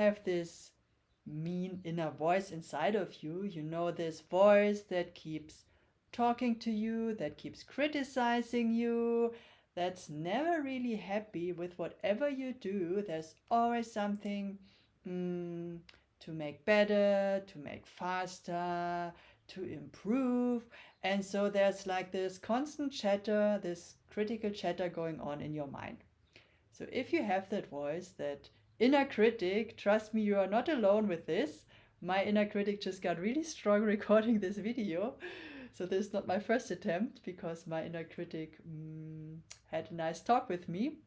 have this mean inner voice inside of you, you know, this voice that keeps talking to you, that keeps criticizing you, that's never really happy with whatever you do. There's always something to make better, to make faster, to improve. And so there's like this constant chatter, this critical chatter going on in your mind. So if you have that voice, that inner critic, trust me, you are not alone with this. My inner critic just got really strong recording this video. So this is not my first attempt, because my inner critic had a nice talk with me.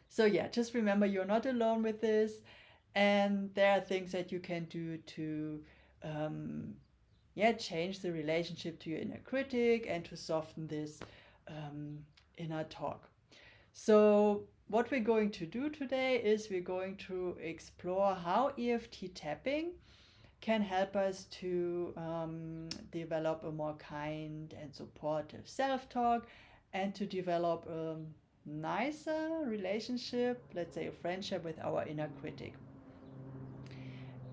So yeah, just remember you're not alone with this. And there are things that you can do to change the relationship to your inner critic and to soften this inner talk. So what we're going to do today is we're going to explore how EFT tapping can help us to develop a more kind and supportive self-talk, and to develop a nicer relationship, let's say a friendship, with our inner critic.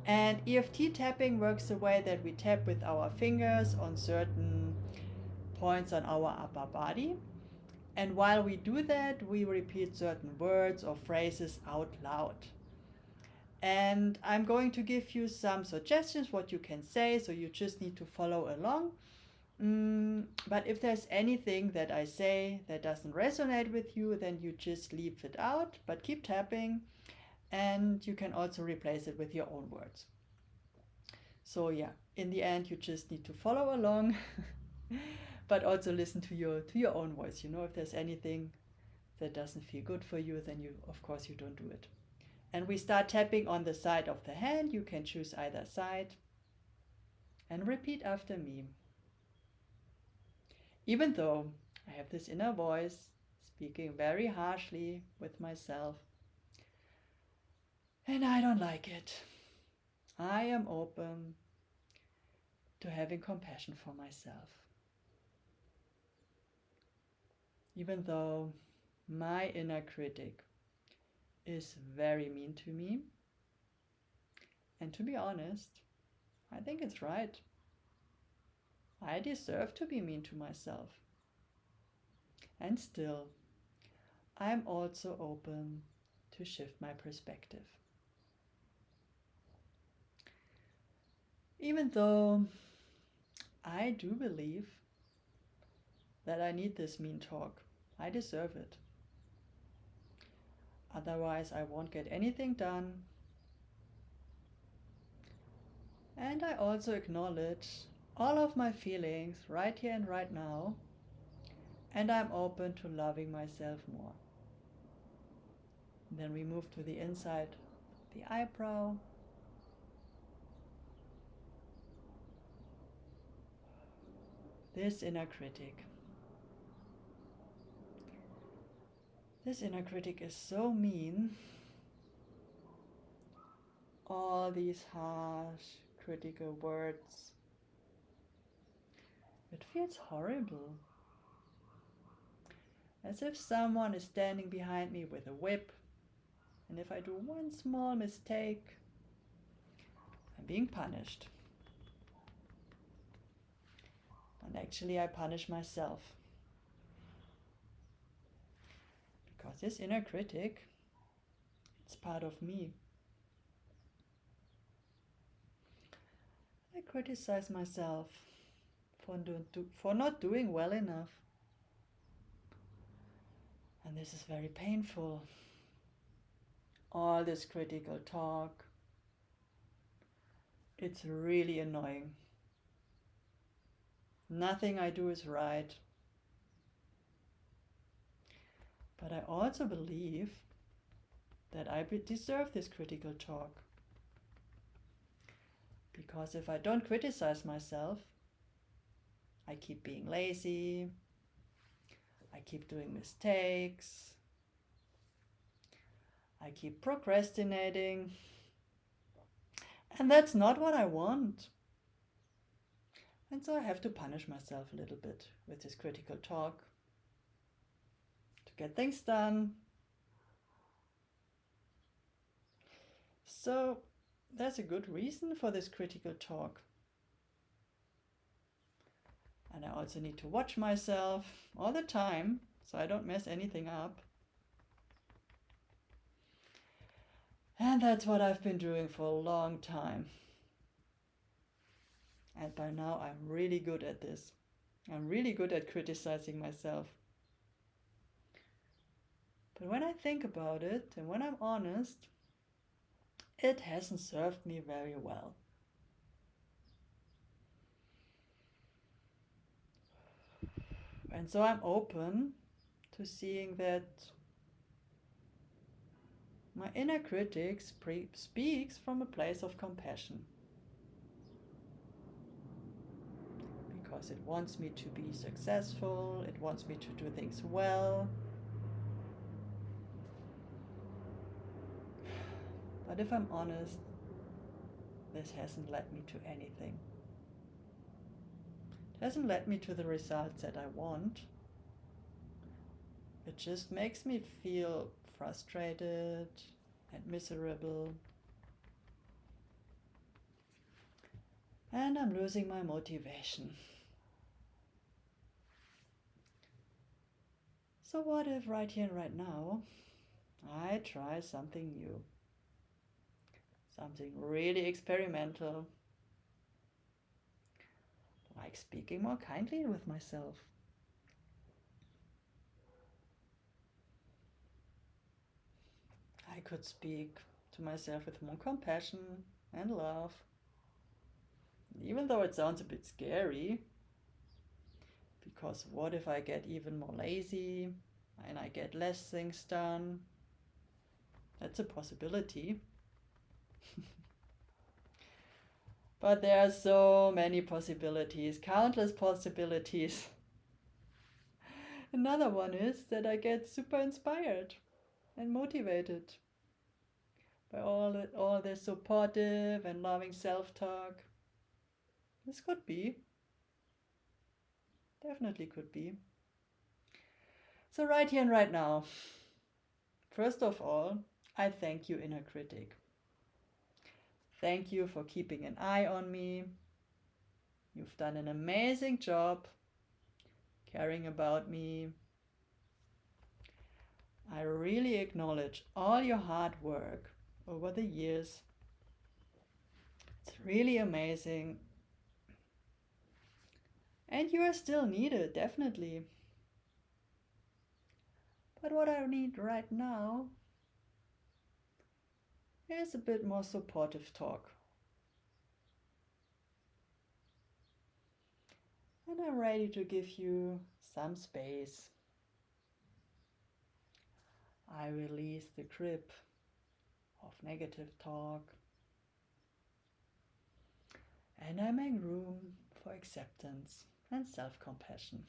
And EFT tapping works the way that we tap with our fingers on certain points on our upper body. And while we do that, we repeat certain words or phrases out loud. And I'm going to give you some suggestions what you can say, so you just need to follow along. But if there's anything that I say that doesn't resonate with you, then you just leave it out, but keep tapping, and you can also replace it with your own words. So yeah, in the end, you just need to follow along, but also listen to your own voice. You know, if there's anything that doesn't feel good for you, then of course you don't do it. And we start tapping on the side of the hand. You can choose either side and repeat after me. Even though I have this inner voice speaking very harshly with myself, and I don't like it, I am open to having compassion for myself. Even though my inner critic is very mean to me, and to be honest, I think it's right. I deserve to be mean to myself. And still, I'm also open to shift my perspective. Even though I do believe that I need this mean talk, I deserve it. Otherwise, I won't get anything done. And I also acknowledge all of my feelings right here and right now, and I'm open to loving myself more. And then we move to the inside, the eyebrow. This inner critic. This inner critic is so mean. All these harsh, critical words. It feels horrible. As if someone is standing behind me with a whip, and if I do one small mistake, I'm being punished. And actually I punish myself. Because this inner critic, it's part of me. I criticize myself for not doing well enough. And this is very painful. All this critical talk. It's really annoying. Nothing I do is right. But I also believe that I deserve this critical talk. Because if I don't criticize myself, I keep being lazy, I keep doing mistakes, I keep procrastinating, and that's not what I want. And so I have to punish myself a little bit with this critical talk to get things done. So there's a good reason for this critical talk. And I also need to watch myself all the time so I don't mess anything up. And that's what I've been doing for a long time. And by now I'm really good at this. I'm really good at criticizing myself. But when I think about it, and when I'm honest, it hasn't served me very well. And so I'm open to seeing that my inner critic speaks from a place of compassion. Because it wants me to be successful, it wants me to do things well. But if I'm honest, this hasn't led me to anything. It hasn't led me to the results that I want. It just makes me feel frustrated and miserable. And I'm losing my motivation. So what if right here and right now, I try something new? Something really experimental. Like speaking more kindly with myself. I could speak to myself with more compassion and love. Even though it sounds a bit scary, because what if I get even more lazy and I get less things done? That's a possibility. But there are so many possibilities, countless possibilities. Another one is that I get super inspired and motivated by all this supportive and loving self-talk. This could be. Definitely could be. So right here and right now, first of all, I thank you, inner critic. Thank you for keeping an eye on me. You've done an amazing job caring about me. I really acknowledge all your hard work over the years. It's really amazing. And you are still needed, definitely. But what I need right now is a bit more supportive talk. And I'm ready to give you some space. I release the grip of negative talk. And I make room for acceptance and self-compassion.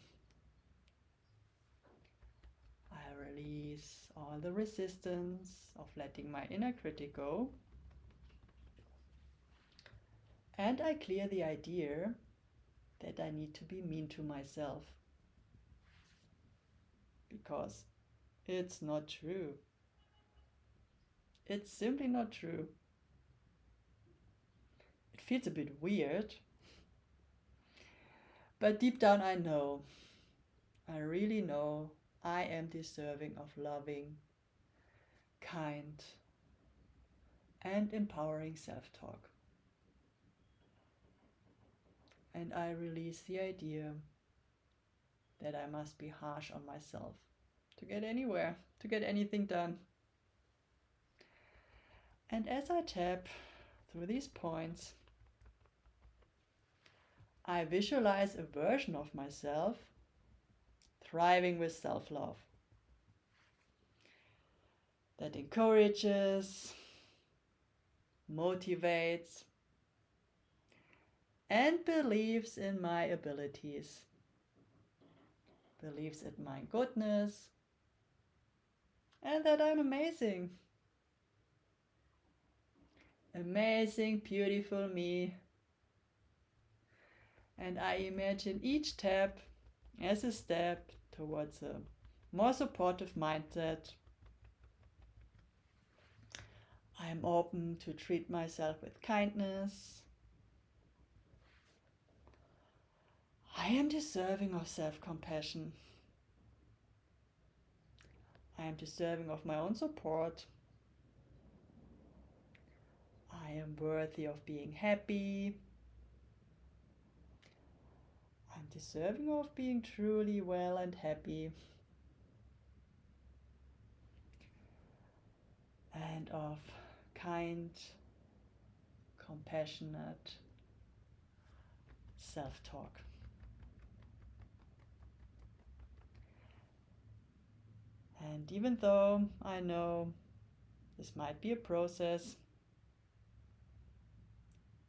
I release all the resistance of letting my inner critic go. And I clear the idea that I need to be mean to myself. Because it's not true. It's simply not true. It feels a bit weird. But deep down I know, I really know I am deserving of loving, kind, and empowering self-talk. And I release the idea that I must be harsh on myself to get anywhere, to get anything done. And as I tap through these points, I visualize a version of myself thriving with self-love that encourages, motivates, and believes in my abilities, believes in my goodness, and that I'm amazing. Amazing, beautiful me. And I imagine each step as a step towards a more supportive mindset. I am open to treat myself with kindness. I am deserving of self-compassion. I am deserving of my own support. I am worthy of being happy. I'm deserving of being truly well and happy. And of kind, compassionate self-talk. And even though I know this might be a process,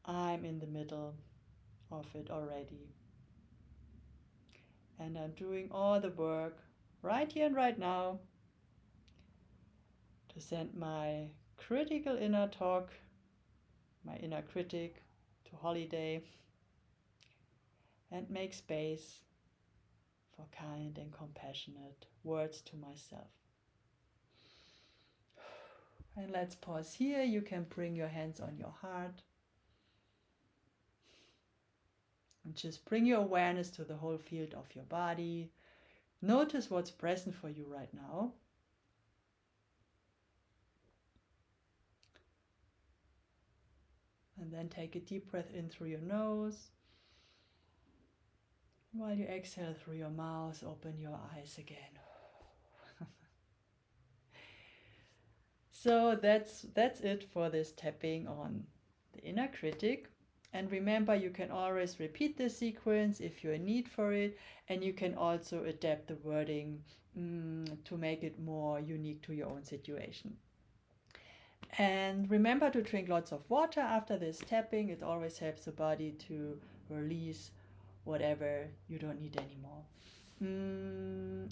I'm in the middle of it already. And I'm doing all the work right here and right now to send my critical inner talk, my inner critic, to holiday and make space for kind and compassionate words to myself. And let's pause here. You can bring your hands on your heart and just bring your awareness to the whole field of your body. Notice what's present for you right now. And then take a deep breath in through your nose. While you exhale through your mouth, open your eyes again. So that's it for this tapping on the inner critic. And remember, you can always repeat this sequence if you're in need for it, and you can also adapt the wording to make it more unique to your own situation. And remember to drink lots of water after this tapping. It always helps the body to release whatever you don't need anymore.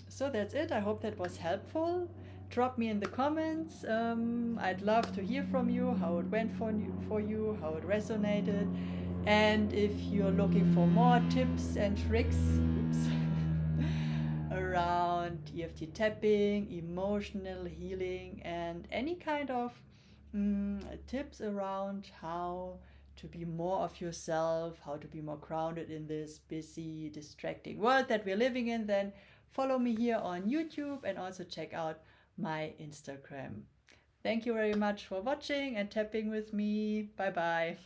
So that's it. I hope that was helpful. Drop me in the comments. I'd love to hear from you, how it went for you, how it resonated. And if you're looking for more tips and tricks around EFT tapping, emotional healing, and any kind of tips around how to be more of yourself, how to be more grounded in this busy, distracting world that we're living in, then follow me here on YouTube and also check out my Instagram. Thank you very much for watching and tapping with me. Bye bye.